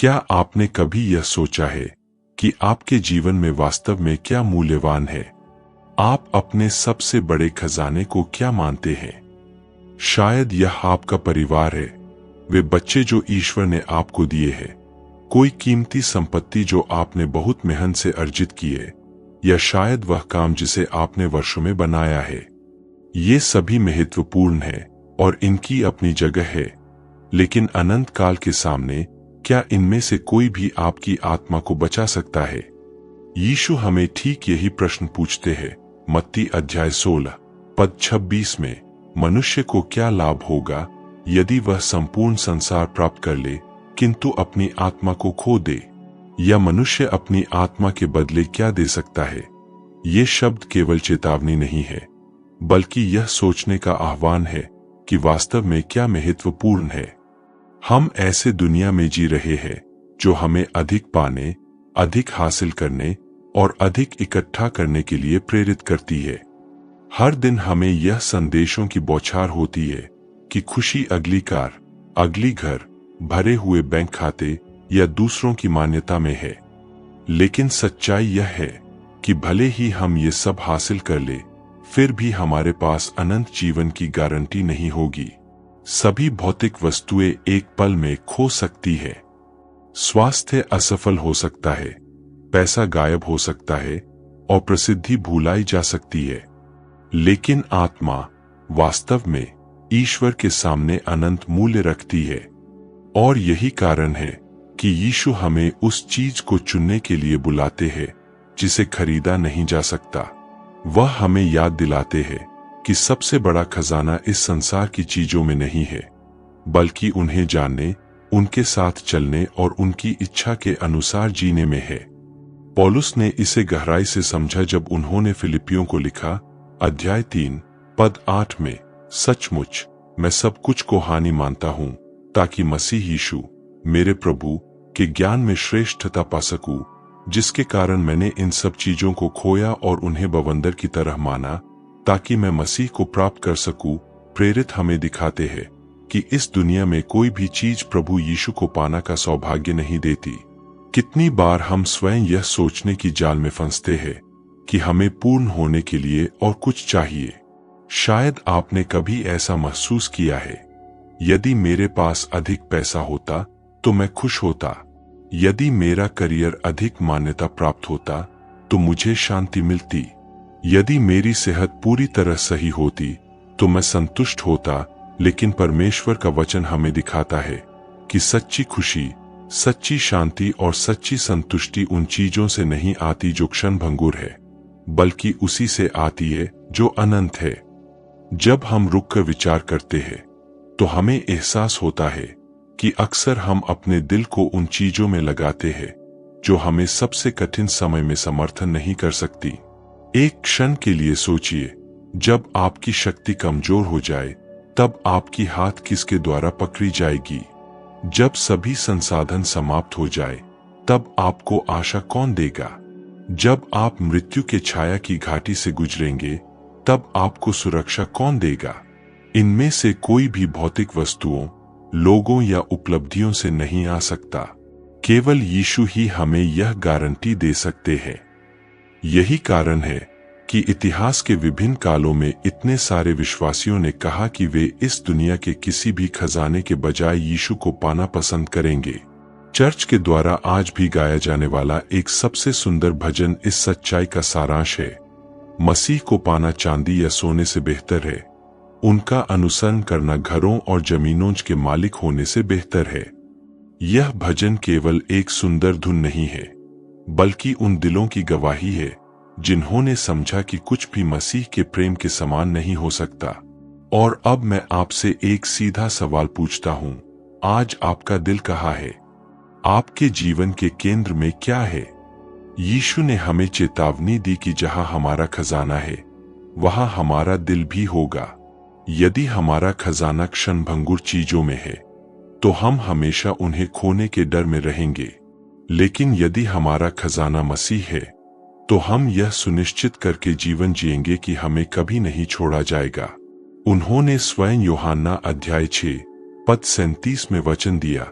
क्या आपने कभी यह सोचा है कि आपके जीवन में वास्तव में क्या मूल्यवान है? आप अपने सबसे बड़े खजाने को क्या मानते हैं? शायद यह आपका परिवार है, वे बच्चे जो ईश्वर ने आपको दिए हैं, कोई कीमती संपत्ति जो आपने बहुत मेहनत से अर्जित की है, या शायद वह काम जिसे आपने वर्षों में बनाया है। ये सभी महत्वपूर्ण है और इनकी अपनी जगह है, लेकिन अनंत काल के सामने क्या इनमें से कोई भी आपकी आत्मा को बचा सकता है? यीशु हमें ठीक यही प्रश्न पूछते हैं। मत्ती अध्याय 16 पद 26 में, मनुष्य को क्या लाभ होगा यदि वह संपूर्ण संसार प्राप्त कर ले किंतु अपनी आत्मा को खो दे? या मनुष्य अपनी आत्मा के बदले क्या दे सकता है? ये शब्द केवल चेतावनी नहीं है, बल्कि यह सोचने का आह्वान है कि वास्तव में क्या महत्वपूर्ण है। हम ऐसे दुनिया में जी रहे हैं जो हमें अधिक पाने, अधिक हासिल करने और अधिक इकट्ठा करने के लिए प्रेरित करती है। हर दिन हमें यह संदेशों की बौछार होती है कि खुशी अगली कार, अगली घर, भरे हुए बैंक खाते या दूसरों की मान्यता में है। लेकिन सच्चाई यह है कि भले ही हम ये सब हासिल कर ले, फिर भी हमारे पास अनंत जीवन की गारंटी नहीं होगी। सभी भौतिक वस्तुएं एक पल में खो सकती है। स्वास्थ्य असफल हो सकता है, पैसा गायब हो सकता है और प्रसिद्धि भुलाई जा सकती है, लेकिन आत्मा वास्तव में ईश्वर के सामने अनंत मूल्य रखती है। और यही कारण है कि यीशु हमें उस चीज को चुनने के लिए बुलाते हैं जिसे खरीदा नहीं जा सकता। वह हमें याद दिलाते हैं कि सबसे बड़ा खजाना इस संसार की चीजों में नहीं है, बल्कि उन्हें जानने, उनके साथ चलने और उनकी इच्छा के अनुसार जीने में है। पौलुस ने इसे गहराई से समझा जब उन्होंने फिलिपियों को लिखा, अध्याय 3 पद 8 में, सचमुच मैं सब कुछ को हानि मानता हूं ताकि मसीह यीशु मेरे प्रभु के ज्ञान में श्रेष्ठता पा सकूं, जिसके कारण मैंने इन सब चीजों को खोया और उन्हें बवंदर की तरह माना ताकि मैं मसीह को प्राप्त कर सकूं। प्रेरित हमें दिखाते हैं कि इस दुनिया में कोई भी चीज प्रभु यीशु को पाना का सौभाग्य नहीं देती। कितनी बार हम स्वयं यह सोचने की जाल में फंसते हैं कि हमें पूर्ण होने के लिए और कुछ चाहिए। शायद आपने कभी ऐसा महसूस किया है, यदि मेरे पास अधिक पैसा होता तो मैं खुश होता, यदि मेरा करियर अधिक मान्यता प्राप्त होता तो मुझे शांति मिलती, यदि मेरी सेहत पूरी तरह सही होती तो मैं संतुष्ट होता। लेकिन परमेश्वर का वचन हमें दिखाता है कि सच्ची खुशी, सच्ची शांति और सच्ची संतुष्टि उन चीजों से नहीं आती जो क्षण भंगुर है, बल्कि उसी से आती है जो अनंत है। जब हम रुककर विचार करते हैं तो हमें एहसास होता है कि अक्सर हम अपने दिल को उन चीजों में लगाते हैं जो हमें सबसे कठिन समय में समर्थन नहीं कर सकती। एक क्षण के लिए सोचिए, जब आपकी शक्ति कमजोर हो जाए तब आपकी हाथ किसके द्वारा पकड़ी जाएगी? जब सभी संसाधन समाप्त हो जाए तब आपको आशा कौन देगा? जब आप मृत्यु के छाया की घाटी से गुजरेंगे तब आपको सुरक्षा कौन देगा? इनमें से कोई भी भौतिक वस्तुओं, लोगों या उपलब्धियों से नहीं आ सकता। केवल यीशु ही हमें यह गारंटी दे सकते हैं। यही कारण है कि इतिहास के विभिन्न कालों में इतने सारे विश्वासियों ने कहा कि वे इस दुनिया के किसी भी खजाने के बजाय यीशु को पाना पसंद करेंगे। चर्च के द्वारा आज भी गाया जाने वाला एक सबसे सुंदर भजन इस सच्चाई का सारांश है। मसीह को पाना चांदी या सोने से बेहतर है, उनका अनुसरण करना घरों और जमीनों के मालिक होने से बेहतर है। यह भजन केवल एक सुंदर धुन नहीं है, बल्कि उन दिलों की गवाही है जिन्होंने समझा कि कुछ भी मसीह के प्रेम के समान नहीं हो सकता। और अब मैं आपसे एक सीधा सवाल पूछता हूं, आज आपका दिल कहाँ है? आपके जीवन के केंद्र में क्या है? यीशु ने हमें चेतावनी दी कि जहां हमारा खजाना है वहां हमारा दिल भी होगा। यदि हमारा खजाना क्षणभंगुर चीजों में है तो हम हमेशा उन्हें खोने के डर में रहेंगे, लेकिन यदि हमारा खजाना मसीह है तो हम यह सुनिश्चित करके जीवन जिएंगे कि हमें कभी नहीं छोड़ा जाएगा। उन्होंने स्वयं यूहन्ना अध्याय 6 पद 37 में वचन दिया,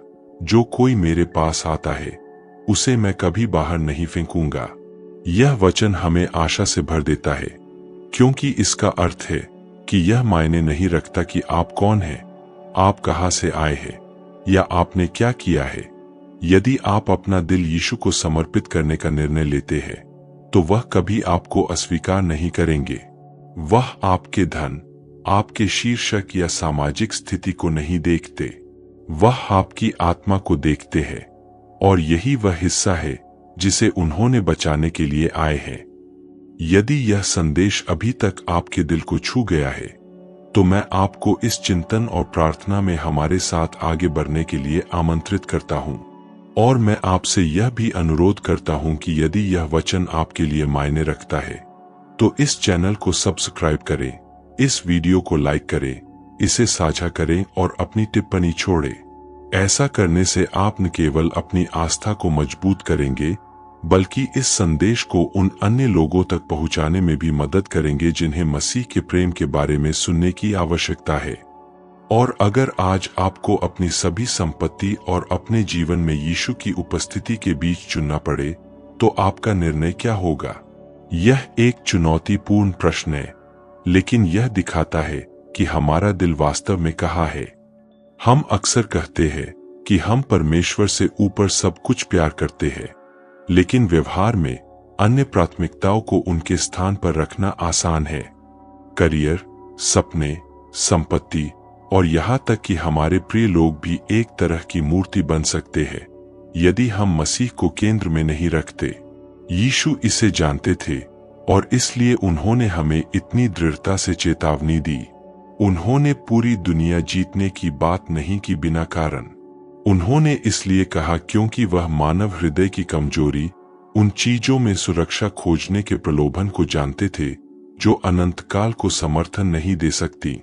जो कोई मेरे पास आता है उसे मैं कभी बाहर नहीं फेंकूंगा। यह वचन हमें आशा से भर देता है, क्योंकि इसका अर्थ है कि यह मायने नहीं रखता कि आप कौन हैं, आप कहां से आए हैं या आपने क्या किया है। यदि आप अपना दिल यीशु को समर्पित करने का निर्णय लेते हैं तो वह कभी आपको अस्वीकार नहीं करेंगे। वह आपके धन, आपके शीर्षक या सामाजिक स्थिति को नहीं देखते, वह आपकी आत्मा को देखते हैं, और यही वह हिस्सा है जिसे उन्होंने बचाने के लिए आए हैं। यदि यह संदेश अभी तक आपके दिल को छू गया है तो मैं आपको इस चिंतन और प्रार्थना में हमारे साथ आगे बढ़ने के लिए आमंत्रित करता हूं, और मैं आपसे यह भी अनुरोध करता हूं कि यदि यह वचन आपके लिए मायने रखता है तो इस चैनल को सब्सक्राइब करें, इस वीडियो को लाइक करें, इसे साझा करें और अपनी टिप्पणी छोड़ें। ऐसा करने से आप न केवल अपनी आस्था को मजबूत करेंगे बल्कि इस संदेश को उन अन्य लोगों तक पहुंचाने में भी मदद करेंगे जिन्हें मसीह के प्रेम के बारे में सुनने की आवश्यकता है। और अगर आज आपको अपनी सभी संपत्ति और अपने जीवन में यीशु की उपस्थिति के बीच चुनना पड़े तो आपका निर्णय क्या होगा? यह एक चुनौतीपूर्ण प्रश्न है, लेकिन यह दिखाता है कि हमारा दिल वास्तव में कहाँ है। हम अक्सर कहते हैं कि हम परमेश्वर से ऊपर सब कुछ प्यार करते हैं, लेकिन व्यवहार में अन्य प्राथमिकताओं को उनके स्थान पर रखना आसान है। करियर, सपने, संपत्ति और यहाँ तक कि हमारे प्रिय लोग भी एक तरह की मूर्ति बन सकते हैं यदि हम मसीह को केंद्र में नहीं रखते। यीशु इसे जानते थे और इसलिए उन्होंने हमें इतनी दृढ़ता से चेतावनी दी। उन्होंने पूरी दुनिया जीतने की बात नहीं की बिना कारण। उन्होंने इसलिए कहा क्योंकि वह मानव हृदय की कमजोरी, उन चीजों में सुरक्षा खोजने के प्रलोभन को जानते थे जो अनंत काल को समर्थन नहीं दे सकती।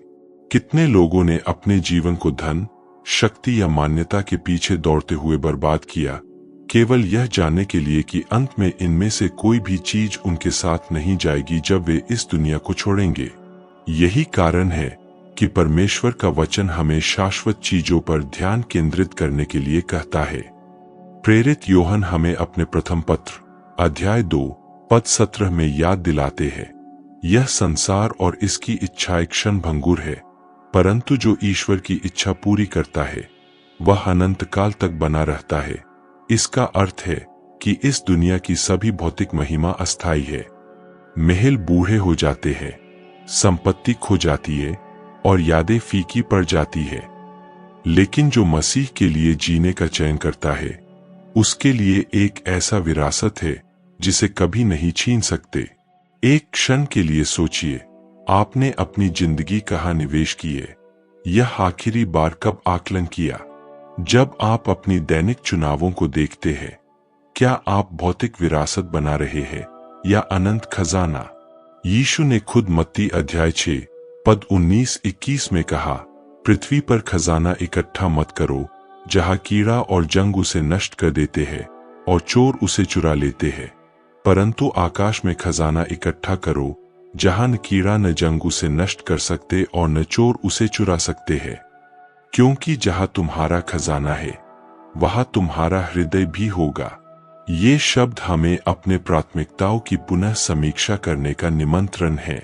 कितने लोगों ने अपने जीवन को धन, शक्ति या मान्यता के पीछे दौड़ते हुए बर्बाद किया, केवल यह जानने के लिए कि अंत में इनमें से कोई भी चीज उनके साथ नहीं जाएगी जब वे इस दुनिया को छोड़ेंगे। यही कारण है कि परमेश्वर का वचन हमें शाश्वत चीजों पर ध्यान केंद्रित करने के लिए कहता है। प्रेरित योहन हमें अपने प्रथम पत्र अध्याय 2 पद 17 में याद दिलाते हैं, यह संसार और इसकी इच्छाएं क्षणभंगुर है, परंतु जो ईश्वर की इच्छा पूरी करता है वह अनंत काल तक बना रहता है। इसका अर्थ है कि इस दुनिया की सभी भौतिक महिमा अस्थायी है। महल बूढ़े हो जाते हैं, संपत्ति खो जाती है और यादें फीकी पड़ जाती है, लेकिन जो मसीह के लिए जीने का चयन करता है उसके लिए एक ऐसा विरासत है जिसे कभी नहीं छीन सकते। एक क्षण के लिए सोचिए, आपने अपनी जिंदगी कहाँ निवेश किए? यह आखिरी बार कब आकलन किया? जब आप अपनी दैनिक चुनावों को देखते हैं, क्या आप भौतिक विरासत बना रहे हैं या अनंत खजाना? यीशु ने खुद मत्ती अध्याय 6 पद 19-21 में कहा, पृथ्वी पर खजाना इकट्ठा मत करो जहां कीड़ा और जंग उसे नष्ट कर देते हैं और चोर उसे चुरा लेते हैं, परंतु आकाश में खजाना इकट्ठा करो जहां न कीड़ा न जंग उसे नष्ट कर सकते और न चोर उसे चुरा सकते हैं, क्योंकि जहां तुम्हारा खजाना है वहां तुम्हारा हृदय भी होगा। ये शब्द हमें अपने प्राथमिकताओं की पुनः समीक्षा करने का निमंत्रण है।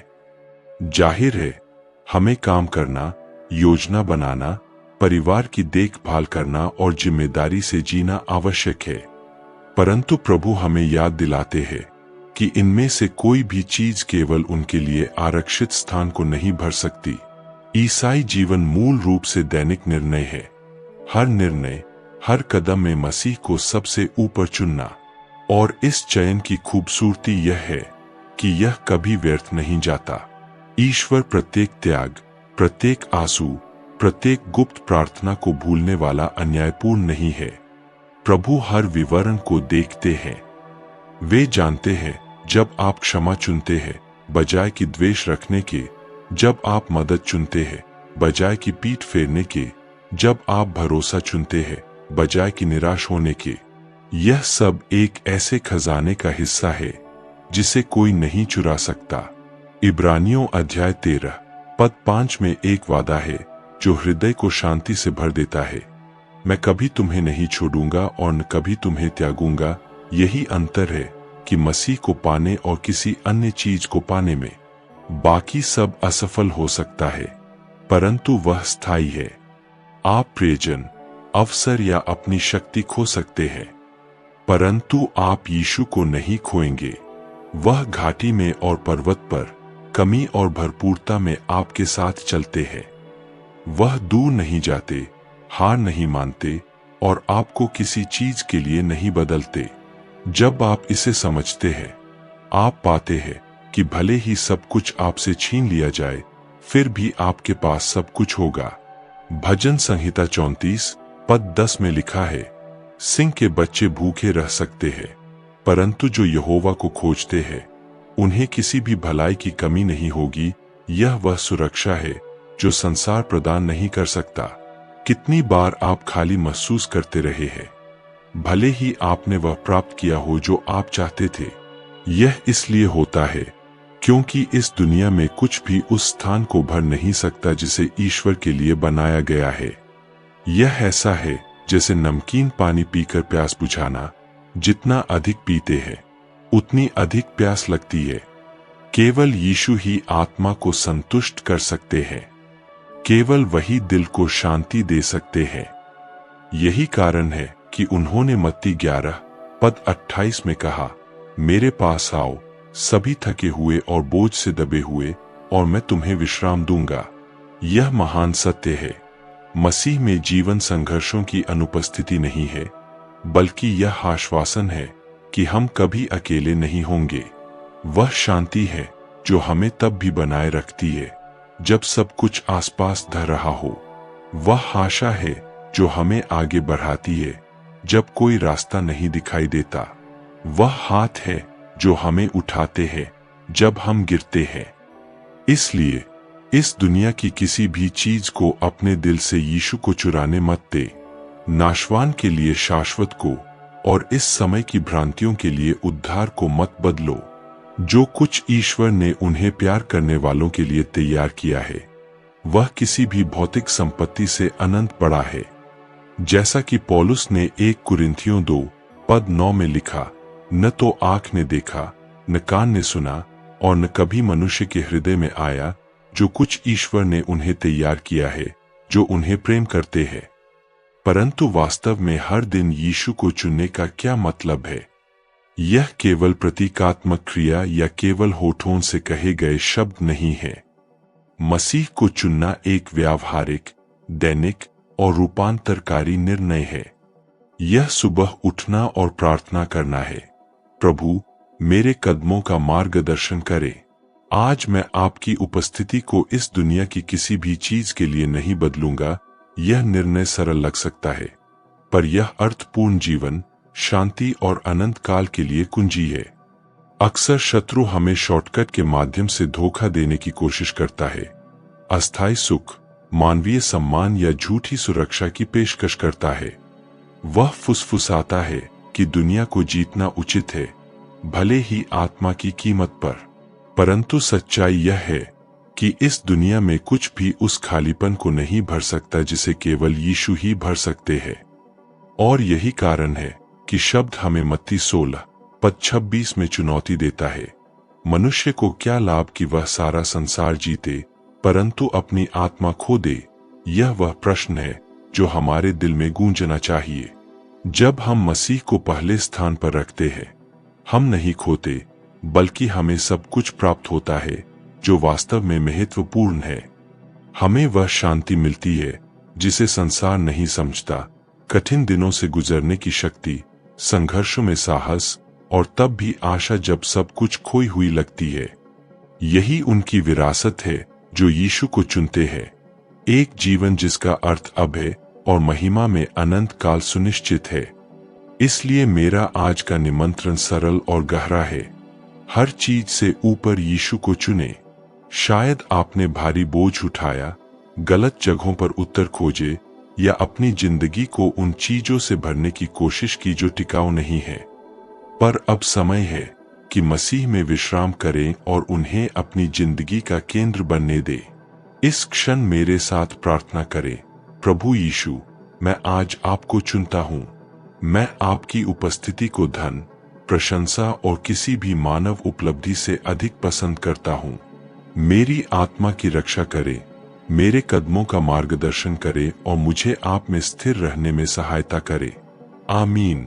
जाहिर है, हमें काम करना, योजना बनाना, परिवार की देखभाल करना और जिम्मेदारी से जीना आवश्यक है, परंतु प्रभु हमें याद दिलाते हैं कि इनमें से कोई भी चीज केवल उनके लिए आरक्षित स्थान को नहीं भर सकती। ईसाई जीवन मूल रूप से दैनिक निर्णय है। हर निर्णय, हर कदम में मसीह को सबसे ऊपर चुनना। और इस चयन की खूबसूरती यह है कि यह कभी व्यर्थ नहीं जाता। ईश्वर प्रत्येक त्याग, प्रत्येक आंसू, प्रत्येक गुप्त प्रार्थना को भूलने वाला अन्यायपूर्ण नहीं है। प्रभु हर विवरण को देखते हैं। वे जानते हैं जब आप क्षमा चुनते हैं बजाय कि द्वेष रखने के, जब आप मदद चुनते हैं बजाय कि पीठ फेरने के, जब आप भरोसा चुनते हैं बजाय कि निराश होने के। यह सब एक ऐसे खजाने का हिस्सा है जिसे कोई नहीं चुरा सकता। इब्रानियों अध्याय 13 पद 5 में एक वादा है जो हृदय को शांति से भर देता है। मैं कभी तुम्हें नहीं छोड़ूंगा और न कभी तुम्हें त्यागूंगा। यही अंतर है कि मसीह को पाने और किसी अन्य चीज को पाने में। बाकी सब असफल हो सकता है, परंतु वह स्थायी है। आप प्रियजन, अवसर या अपनी शक्ति खो सकते हैं, परंतु आप यीशु को नहीं खोएंगे। वह घाटी में और पर्वत पर कमी और भरपूरता में आपके साथ चलते हैं। वह दूर नहीं जाते, हार नहीं मानते और आपको किसी चीज के लिए नहीं बदलते। जब आप इसे समझते हैं, आप पाते हैं कि भले ही सब कुछ आपसे छीन लिया जाए, फिर भी आपके पास सब कुछ होगा। भजन संहिता 34 पद 10 में लिखा है, सिंह के बच्चे भूखे रह सकते हैं, परंतु जो यहोवा को खोजते हैं उन्हें किसी भी भलाई की कमी नहीं होगी। यह वह सुरक्षा है जो संसार प्रदान नहीं कर सकता। कितनी बार आप खाली महसूस करते रहे हैं, भले ही आपने वह प्राप्त किया हो जो आप चाहते थे। यह इसलिए होता है क्योंकि इस दुनिया में कुछ भी उस स्थान को भर नहीं सकता जिसे ईश्वर के लिए बनाया गया है। यह ऐसा है जैसे नमकीन पानी पीकर प्यास बुझाना। जितना अधिक पीते हैं, उतनी अधिक प्यास लगती है। केवल यीशु ही आत्मा को संतुष्ट कर सकते हैं। केवल वही दिल को शांति दे सकते हैं। यही कारण है कि उन्होंने मत्ती 11 पद 28 में कहा, मेरे पास आओ सभी थके हुए और बोझ से दबे हुए, और मैं तुम्हें विश्राम दूंगा। यह महान सत्य है। मसीह में जीवन संघर्षों की अनुपस्थिति नहीं है, बल्कि यह आश्वासन है कि हम कभी अकेले नहीं होंगे। वह शांति है जो हमें तब भी बनाए रखती है जब सब कुछ आसपास ढह रहा हो। वह आशा है जो हमें आगे बढ़ाती है जब कोई रास्ता नहीं दिखाई देता। वह हाथ है जो हमें उठाते हैं जब हम गिरते हैं। इसलिए इस दुनिया की किसी भी चीज को अपने दिल से यीशु को चुराने मत दे। नाशवान के लिए शाश्वत को और इस समय की भ्रांतियों के लिए उद्धार को मत बदलो। जो कुछ ईश्वर ने उन्हें प्यार करने वालों के लिए तैयार किया है, वह किसी भी भौतिक संपत्ति से अनंत बड़ा है। जैसा कि पौलुस ने 1 कुरिन्थियों 2 पद 9 में लिखा, न तो आंख ने देखा, न कान ने सुना और न कभी मनुष्य के हृदय में आया जो कुछ ईश्वर ने उन्हें तैयार किया है जो उन्हें प्रेम करते हैं। परंतु वास्तव में हर दिन यीशु को चुनने का क्या मतलब है? यह केवल प्रतीकात्मक क्रिया या केवल होठों से कहे गए शब्द नहीं है। मसीह को चुनना एक व्यावहारिक, दैनिक और रूपांतरकारी निर्णय है। यह सुबह उठना और प्रार्थना करना है, प्रभु मेरे कदमों का मार्गदर्शन करे। आज मैं आपकी उपस्थिति को इस दुनिया की किसी भी चीज के लिए नहीं बदलूंगा। यह निर्णय सरल लग सकता है, पर यह अर्थपूर्ण जीवन, शांति और अनंत काल के लिए कुंजी है। अक्सर शत्रु हमें शॉर्टकट के माध्यम से धोखा देने की कोशिश करता है। अस्थायी सुख, मानवीय सम्मान या झूठी सुरक्षा की पेशकश करता है। वह फुसफुसाता है कि दुनिया को जीतना उचित है, भले ही आत्मा की कीमत पर। परंतु सच्चाई यह है कि इस दुनिया में कुछ भी उस खालीपन को नहीं भर सकता जिसे केवल यीशु ही भर सकते हैं। और यही कारण है कि शब्द हमें मत्ती 16 पद 26 में चुनौती देता है। मनुष्य को क्या लाभ कि वह सारा संसार जीते परंतु अपनी आत्मा खो दे? यह वह प्रश्न है जो हमारे दिल में गूंजना चाहिए। जब हम मसीह को पहले स्थान पर रखते हैं, हम नहीं खोते, बल्कि हमें सब कुछ प्राप्त होता है जो वास्तव में महत्वपूर्ण है। हमें वह शांति मिलती है जिसे संसार नहीं समझता, कठिन दिनों से गुजरने की शक्ति, संघर्षों में साहस और तब भी आशा जब सब कुछ खोई हुई लगती है। यही उनकी विरासत है जो यीशु को चुनते हैं। एक जीवन जिसका अर्थ अब है और महिमा में अनंत काल सुनिश्चित है। इसलिए मेरा आज का निमंत्रण सरल और गहरा है। हर चीज से ऊपर यीशु को चुने। शायद आपने भारी बोझ उठाया, गलत जगहों पर उत्तर खोजे या अपनी जिंदगी को उन चीजों से भरने की कोशिश की जो टिकाऊ नहीं है। पर अब समय है कि मसीह में विश्राम करें और उन्हें अपनी जिंदगी का केंद्र बनने दें। इस क्षण मेरे साथ प्रार्थना करें, प्रभु यीशु, मैं आज आपको चुनता हूं। मैं आपकी उपस्थिति को धन, प्रशंसा और किसी भी मानव उपलब्धि से अधिक पसंद करता हूं। मेरी आत्मा की रक्षा करे, मेरे कदमों का मार्गदर्शन करे और मुझे आप में स्थिर रहने में सहायता करे। आमीन।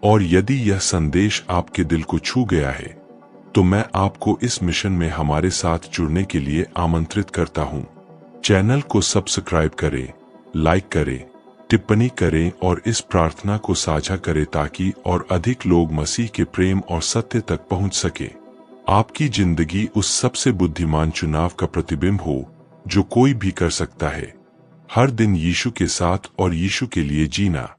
और यदि यह संदेश आपके दिल को छू गया है तो मैं आपको इस मिशन में हमारे साथ जुड़ने के लिए आमंत्रित करता हूं। चैनल को सब्सक्राइब करें, लाइक करें, टिप्पणी करें और इस प्रार्थना को साझा करें ताकि और अधिक लोग मसीह के प्रेम और सत्य तक पहुंच सके। आपकी जिंदगी उस सबसे बुद्धिमान चुनाव का प्रतिबिंब हो जो कोई भी कर सकता है। हर दिन यीशु के साथ और यीशु के लिए जीना।